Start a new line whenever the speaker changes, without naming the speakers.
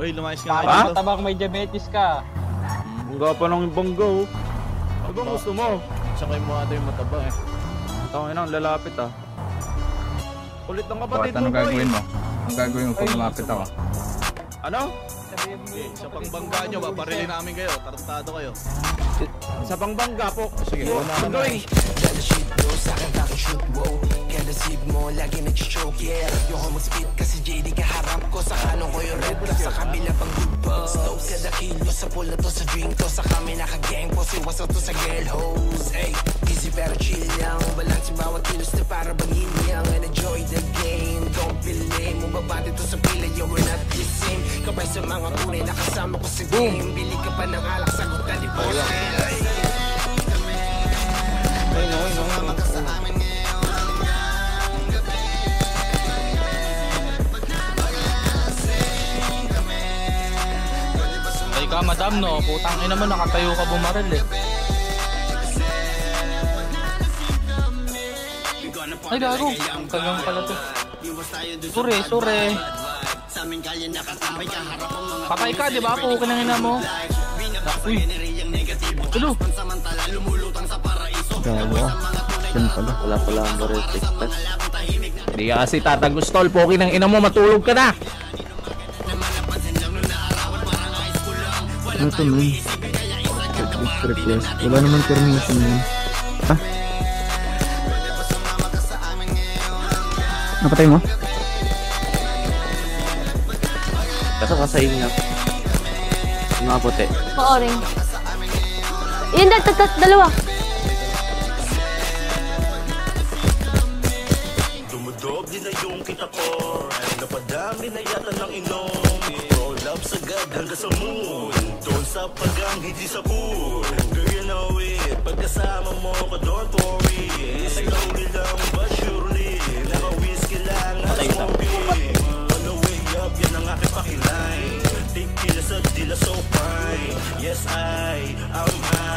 Uy, lumayas ka nga
Para
dito.
matabang may diabetes ka.
Ang gapa ng banggaw. Ano bang gusto mo?
Sakay mo ata yung mataba eh.
Tangin na, lalapit ah. Kulit ng kapatid
Bakit anong
mo, boy.
gagawin mo? Ang gagawin mo pag lumapit ako?
Ano?
Okay, sa pangbangga nyo, paparilin namin kayo. Tarantado kayo.
Sa pangbangga po.
Sige,
Ano
una ka na.
gawin?
Dala shit bro, sa'kin bakit shoot wow. Kada sip mo, lagi nag-choke yeah. Yung homo-spit kasi JD kaharap ko. Sa kanong ko yung red plus sa kabila pang good boss. Slow kada kilo sa pool na to sa drink to. Sa kami naka-gang po, siwas to sa girl hoes. Ay, easy pero chill lang. Balansin bawat kilos na para bang inyang. And enjoy the game, don't be lame. Mababati to sa pila, yo we're not the same. Kapay sa mga tunay na kasama ko sa game. Bili ka pa ng alak, sagot ka ni boss.
Ay ka madam no, putang ina mo nakatayo ka bumaril eh. Ay gago, kagang pala to. Sure. Patay ka, di ba? Pukin ang ina mo. Uy. Tulo.
Gago ah. Yan pala.
Wala pala ang baril express.
Hindi ka kasi tatagustol. Poki ng ina mo, matulog ka na.
Ano to man? Request. Wala naman permission yun. Ha? Napatay mo?
Kaso ka sa inyo. Yung mga puti.
Oo, rin. Yun, dalawa.
Dumudog din na yung kita ko. Napadami na yata ng inom. Roll up sagad hanggang sa moon. Doon sa pagang hindi sa pool. Girl, you know it. Pagkasama mo ko, don't worry. Slowly lang but surely. Naka-whiskey lang at smoking. On the way up, yan ang aking pakilay. Tequila sa dila so fine. Yes, I'm high.